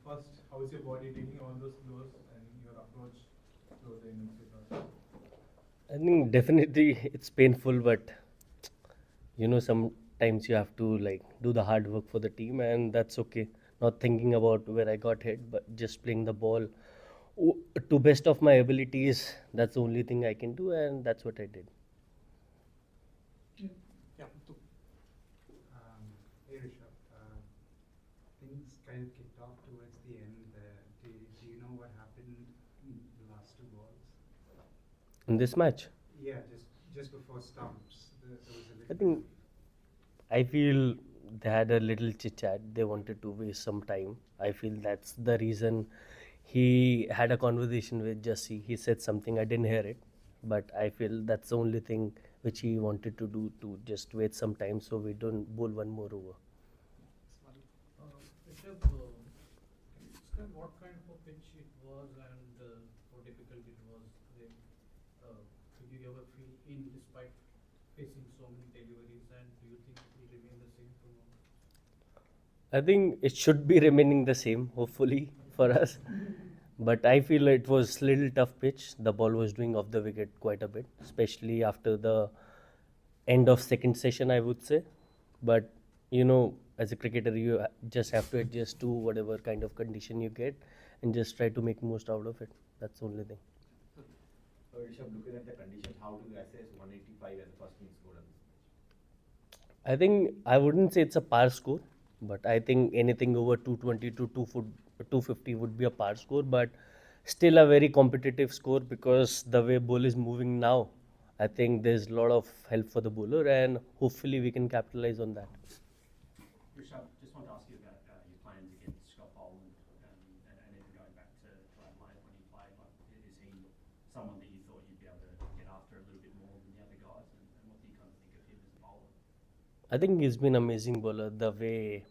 first, how is your body taking all those blows and your approach to the innings with us? I think definitely it's painful, but sometimes you have to like do the hard work for the team, and that's okay. Not thinking about where I got hit, but just playing the ball to best of my abilities. That's the only thing I can do, and that's what I did. Yeah. Hey Rishabh, things kind of kicked off towards the end. Do you know what happened in the last two balls? In this match, Yeah, just before stumps, there was a I little bit of. think I feel they had a little chit chat. They wanted to waste some time. I feel that's the reason he had a conversation with Jussie. He said something, I didn't hear it, but I feel that's the only thing which he wanted to do, to just wait some time so we don't bowl one more over. Rishabh, can you describe what kind of a pitch it was and how difficult it was? Then, did you ever feel in despite facing so many deliveries, and do you think it will remain the same tomorrow? I think it should be remaining the same, hopefully, for us. But I feel it was little tough pitch. The ball was doing off the wicket quite a bit, especially after the end of second session, I would say. But as a cricketer, you just have to adjust to whatever kind of condition you get and just try to make most out of it. That's the only thing. Rishabh, looking at the condition, how do you assess 185 as a first inning score on this match? I think I wouldn't say it's a par score, but I think anything over 220 to 250 would be a par score, but still a very competitive score because the way ball is moving now, I think there's a lot of help for the bowler and hopefully we can capitalize on that. Rishabh, just want to ask you about your plans against Scott Boland and even going back to Adelaide when he played. Like, is he someone that you thought you'd be able to get after a little bit more than the other guys? And what do you kind of think of him as a bowler? I think he's been amazing bowler. The way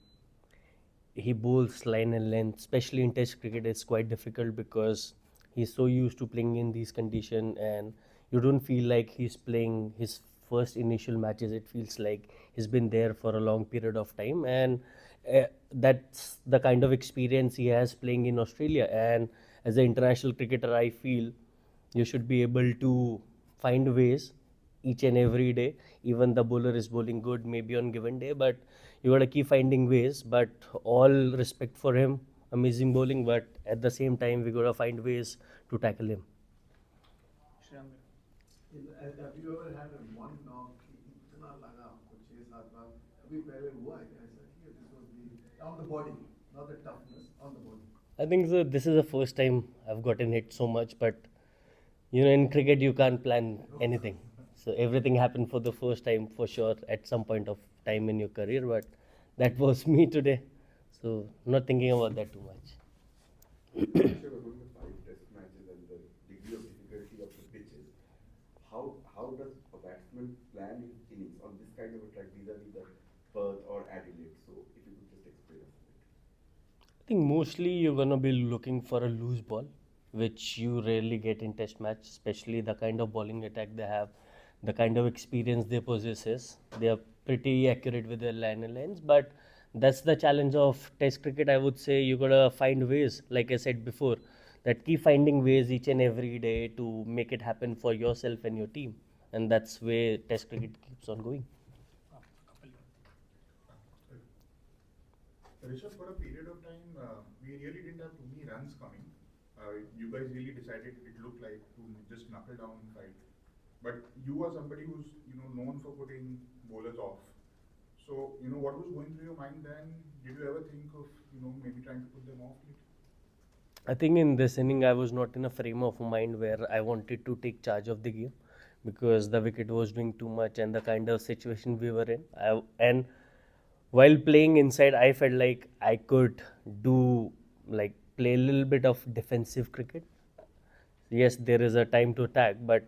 he bowls line and length, especially in Test cricket, it's quite difficult because he's so used to playing in these conditions, and you don't feel like he's playing his first initial matches. It feels like he's been there for a long period of time, and that's the kind of experience he has playing in Australia. And as an international cricketer, I feel you should be able to find ways each and every day. Even the bowler is bowling good maybe on given day, but you got to keep finding ways. But all respect for him, amazing bowling, but at the same time we got to find ways to tackle him. Have you ever had a one knock कि इतना लगा आपको 6-7 बार अभी पहले हुआ है क्या ऐसा कि this was the on the body, not the toughness, on the body? I think so, this is the first time I've gotten hit so much, but in cricket you can't plan anything. So everything happened for the first time for sure at some point of time in your career, but that was me today. So not thinking about that too much. Rishabh, about the 5 test matches and the degree of difficulty of the pitches, how does a batsman plan his innings on this kind of a track vis-a-vis the Perth or Adelaide? So if you could just explain us a bit. I think mostly you're gonna be looking for a loose ball, which you rarely get in Test match, especially the kind of bowling attack they have, the kind of experience they possess. They are pretty accurate with their line and lines, but that's the challenge of Test cricket. I would say you gotta find ways, like I said before, that keep finding ways each and every day to make it happen for yourself and your team, and that's where Test cricket keeps on going. Rishabh, for a period of time, we really didn't have too many runs coming. You guys really decided it looked like to just knuckle down and fight. But you are somebody who's known for putting bowlers off. So what was going through your mind then? Did you ever think of maybe trying to put them off? I think in this inning, I was not in a frame of mind where I wanted to take charge of the game because the wicket was doing too much and the kind of situation we were in. And while playing inside, I felt like I could do like play a little bit of defensive cricket. Yes, there is a time to attack, but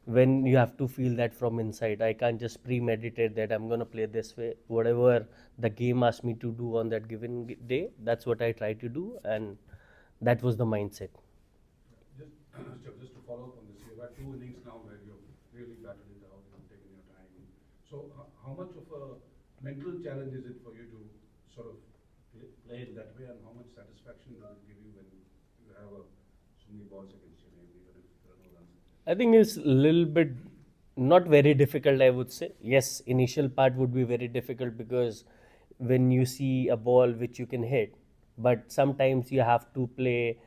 when you have to feel that from inside, I can't just premeditate that I'm going to play this way. Whatever the game asked me to do on that given day, that's what I try to do, and that was the mindset. Just to follow up on this, you've had 2 innings now where you've really battled it out and taken your time. So how much of a mental challenge is it for you to sort of play it that way, and how much satisfaction does it give you when you have so many balls against your name, even if there are no runs? I think it's a little bit not very difficult, I would say. Yes, initial part would be very difficult because when you see a ball which you can hit, but sometimes you have to play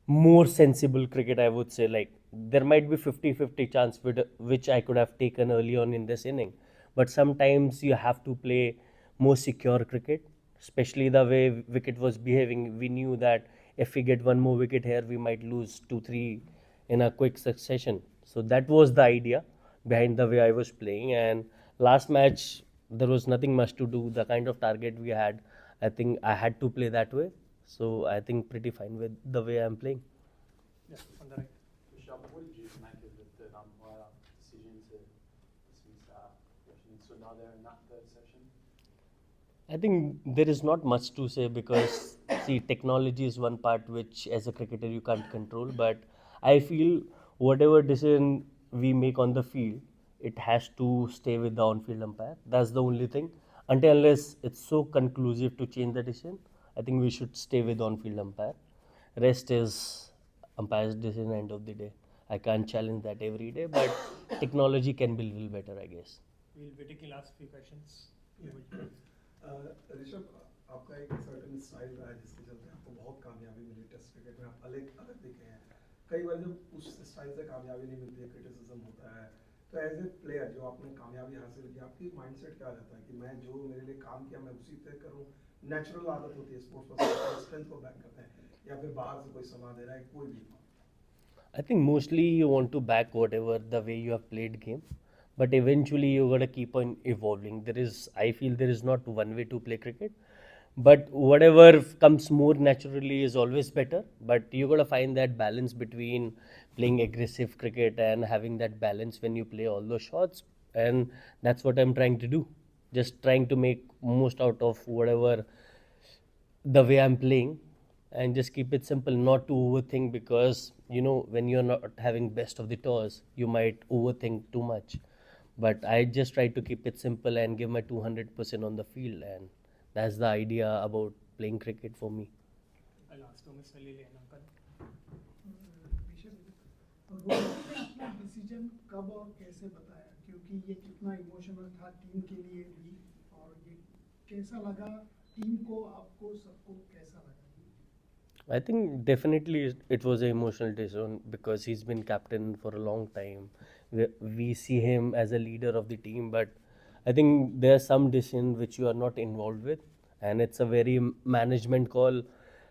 more sensible cricket, I would say. Like there might be 50-50 chance which I could have taken early on in this inning, but sometimes you have to play more secure cricket, especially the way wicket was behaving. We knew that if we get one more wicket here, we might lose 2-3 in a quick succession. So that was the idea behind the way I was playing. And last match, there was nothing much to do. The kind of target we had, I think I had to play that way. So I think pretty fine with the way I'm playing. Yeah, on the right. Rishabh, what did you make of the umpire decision to dismiss Russian? So now they're in that third session. I think there is not much to say because see, technology is one part which as a cricketer you can't control, but I feel whatever decision we make on the field, it has to stay with the on-field umpire. That's the only thing. Until unless it's so conclusive to change the decision, I think we should stay with on-field umpire. Rest is umpire's decision end of the day. I can't challenge that every day, but technology can be a little better, I guess. We'll be taking last few questions. Rishabh, आपका एक certain style रहा है जिसके चलते आपको बहुत कामयाबी मिली test cricket में, आप अलग अलग दिखे हैं। कई बार जब उस स्टाइल से कामयाबी नहीं मिलती है, क्रिटिसिज्म होता है, तो एज ए प्लेयर जो आपने कामयाबी हासिल की, आपकी माइंडसेट क्या रहता है कि मैं जो मेरे लिए काम किया मैं उसी तय करूँ? नेचुरल आदत होती है स्पोर्ट्स पर्सन, स्ट्रेंथ को बैक करते हैं, या फिर बाहर से कोई सलाह दे रहा है, कोई भी? I think mostly you want to back whatever the way you have played game, but eventually you gotta keep on evolving. I feel there is not one way to play cricket, but whatever comes more naturally is always better. But you gotta find that balance between playing aggressive cricket and having that balance when you play all those shots, and that's what I'm trying to do. Just trying to make most out of whatever the way I'm playing and just keep it simple, not to overthink because when you're not having best of the toss, you might overthink too much. But I just try to keep it simple and give my 200% on the field, and that's the idea about playing cricket for me. I'll ask Mr. Lillian, uncle. अपना decision कब और कैसे बताया, क्योंकि ये कितना emotional था team के लिए भी, और ये कैसा लगा टीम को, आपको सबको कैसा लगा? I think definitely it was an emotional decision because he's been captain for a long time. We see him as a leader of the team, but I think there are some decisions which you are not involved with, and it's a very management call.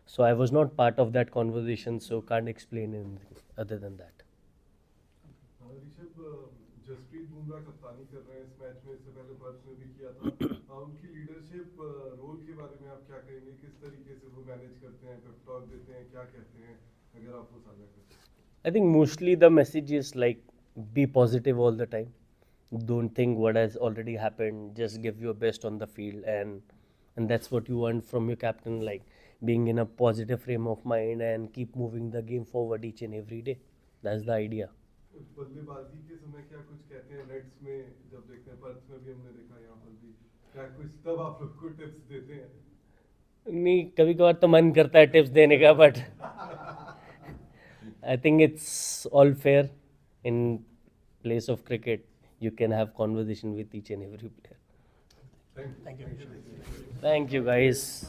So I was not part of that conversation, so can't explain anything other than that. Rishabh, Jasprit Bumrah कप्तानी कर रहे हैं इस match में, इससे पहले Perth में भी किया था। उनकी लीडरशिप रोल के बारे में आप क्या कहेंगे? किस तरीके से वो मैनेज करते हैं, पेप टॉक देते हैं, क्या कहते हैं, अगर आप वो साझा करें? I think mostly the message is like be positive all the time. Don't think what has already happened. Just give your best on the field, and that's what you want from your captain, like being in a positive frame of mind and keep moving the game forward each and every day. That's the idea. बल्लेबाजी के समय क्या कुछ कहते हैं? Reds में जब देखते हैं, पर्थ में भी हमने देखा, यहाँ पर भी क्या कुछ तब आप लोग को टिप्स देते हैं? नहीं, कभी कभार तो मन करता है टिप्स देने का, but I think it's all fair. In place of cricket, you can have conversation with each and every player. Thank you. Thank you guys.